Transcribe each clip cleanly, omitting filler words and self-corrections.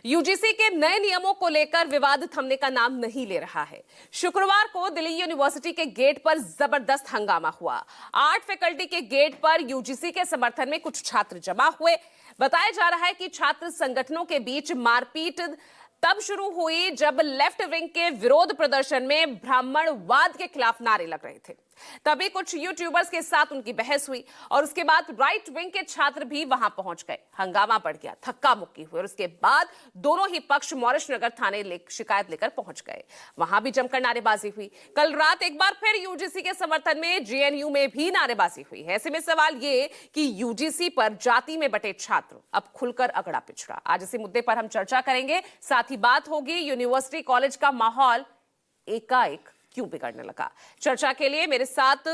UGC के नए नियमों को लेकर विवाद थमने का नाम नहीं ले रहा है। शुक्रवार को दिल्ली यूनिवर्सिटी के गेट पर जबरदस्त हंगामा हुआ। आर्ट फैकल्टी के गेट पर यूजीसी के समर्थन में कुछ छात्र जमा हुए। बताया जा रहा है कि छात्र संगठनों के बीच मारपीट तब शुरू हुई जब लेफ्ट विंग के विरोध प्रदर्शन में ब्राह्मणवाद के खिलाफ नारे लग रहे थे। तभी कुछ यूट्यूबर्स के साथ उनकी बहस हुई और उसके बाद राइट विंग के छात्र भी वहां पहुंच गए। हंगामा बढ़ गया, धक्का मुक्की हुई और उसके बाद दोनों ही पक्ष मॉरिस नगर थाने शिकायत लेकर पहुंच गए। वहां भी जमकर नारेबाजी हुई। कल रात एक बार फिर यूजीसी के समर्थन में जेएनयू में भी नारेबाजी हुई है। ऐसे में सवाल ये कि यूजीसी पर जाति में बटे छात्र अब खुलकर अगड़ा पिछड़ा। आज इसी मुद्दे पर हम चर्चा करेंगे। साथ ही बात होगी यूनिवर्सिटी कॉलेज का माहौल एकाएक क्यों बिगड़ने लगा। चर्चा के लिए मेरे साथ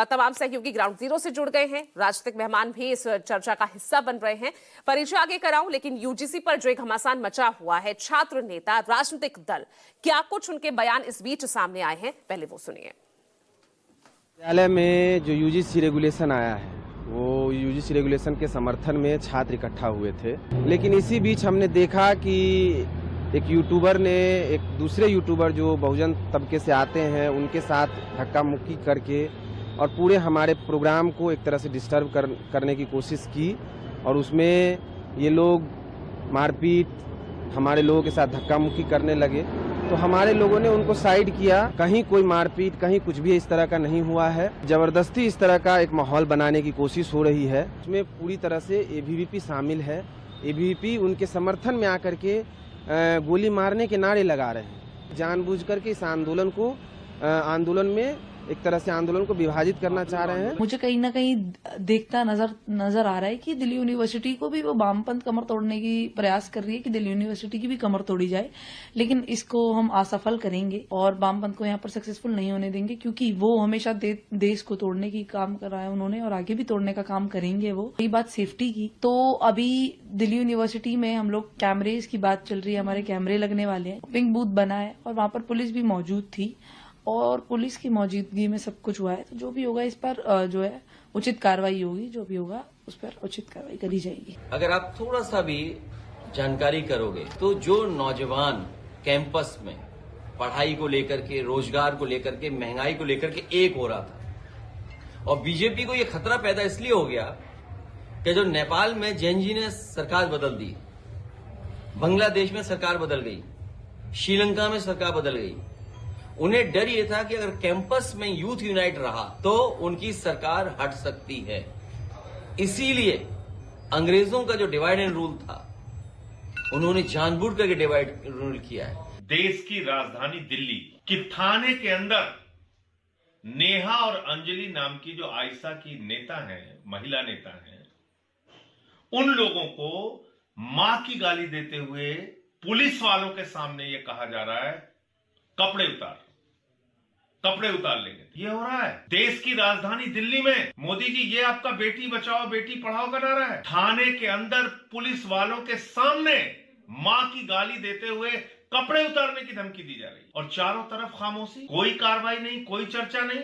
तमाम सहयोगी ग्राउंड जीरो से जुड़ गए हैं। राजनीतिक मेहमान भी इस चर्चा का हिस्सा बन रहे हैं। परिचय आगे कराऊं, लेकिन यूजीसी पर जो एक घमासान मचा हुआ है, छात्र नेता, राजनीतिक दल, क्या कुछ उनके बयान इस बीच सामने आए हैं, पहले वो सुनिए। विद्यालय में जो यूजीसी रेगुलेशन आया है, वो यूजीसी रेगुलेशन के समर्थन में छात्र इकट्ठा हुए थे। लेकिन इसी बीच हमने देखा कि एक यूट्यूबर ने एक दूसरे यूट्यूबर जो बहुजन तबके से आते हैं उनके साथ धक्का मुक्की करके और पूरे हमारे प्रोग्राम को एक तरह से डिस्टर्ब करने की कोशिश की और उसमें ये लोग मारपीट हमारे लोगों के साथ धक्का मुक्की करने लगे। तो हमारे लोगों ने उनको साइड किया। कहीं कोई मारपीट, कहीं कुछ भी इस तरह का नहीं हुआ है। जबरदस्ती इस तरह का एक माहौल बनाने की कोशिश हो रही है। उसमें पूरी तरह से एबीवीपी शामिल है। एबीवीपी उनके समर्थन में आकर के गोली मारने के नारे लगा रहे हैं। जानबूझ करके इस आंदोलन में एक तरह से आंदोलन को विभाजित करना चाह रहे हैं। मुझे कहीं ना कहीं देखता नजर आ रहा है कि दिल्ली यूनिवर्सिटी को भी वो वामपंथ कमर तोड़ने की प्रयास कर रही है कि दिल्ली यूनिवर्सिटी की भी कमर तोड़ी जाए। लेकिन इसको हम असफल करेंगे और वामपंथ को यहाँ पर सक्सेसफुल नहीं होने देंगे, क्योंकि वो हमेशा देश को तोड़ने की काम कर रहा है उन्होंने और आगे भी तोड़ने का काम करेंगे। वो यही बात सेफ्टी की, तो अभी दिल्ली यूनिवर्सिटी में हम लोग कैमरेज की बात चल रही है। हमारे कैमरे लगने वाले हैं, पिंक बूथ बना है और वहां पर पुलिस भी मौजूद थी और पुलिस की मौजूदगी में सब कुछ हुआ है। तो जो भी होगा इस पर जो है उचित कार्रवाई होगी। जो भी होगा उस पर उचित कार्रवाई करी जाएगी। अगर आप थोड़ा सा भी जानकारी करोगे तो जो नौजवान कैंपस में पढ़ाई को लेकर के, रोजगार को लेकर के, महंगाई को लेकर के एक हो रहा था और बीजेपी को ये खतरा पैदा इसलिए हो गया कि जो नेपाल में जैन जी ने सरकार बदल दी, बांग्लादेश में सरकार बदल गई, श्रीलंका में सरकार बदल गई, उन्हें डर ये था कि अगर कैंपस में यूथ यूनाइट रहा तो उनकी सरकार हट सकती है। इसीलिए अंग्रेजों का जो डिवाइड एंड रूल था, उन्होंने जानबूझ करके डिवाइड रूल किया है। देश की राजधानी दिल्ली की थाने के अंदर नेहा और अंजलि नाम की जो आयशा की नेता हैं, महिला नेता हैं, उन लोगों को मां की गाली देते हुए पुलिस वालों के सामने ये कहा जा रहा है कपड़े उतार लेंगे। ये हो रहा है देश की राजधानी दिल्ली में। मोदी जी, ये आपका बेटी बचाओ बेटी पढ़ाओ का नारा है। थाने के अंदर पुलिस वालों के सामने मां की गाली देते हुए कपड़े उतारने की धमकी दी जा रही और चारों तरफ खामोशी, कोई कार्रवाई नहीं, कोई चर्चा नहीं।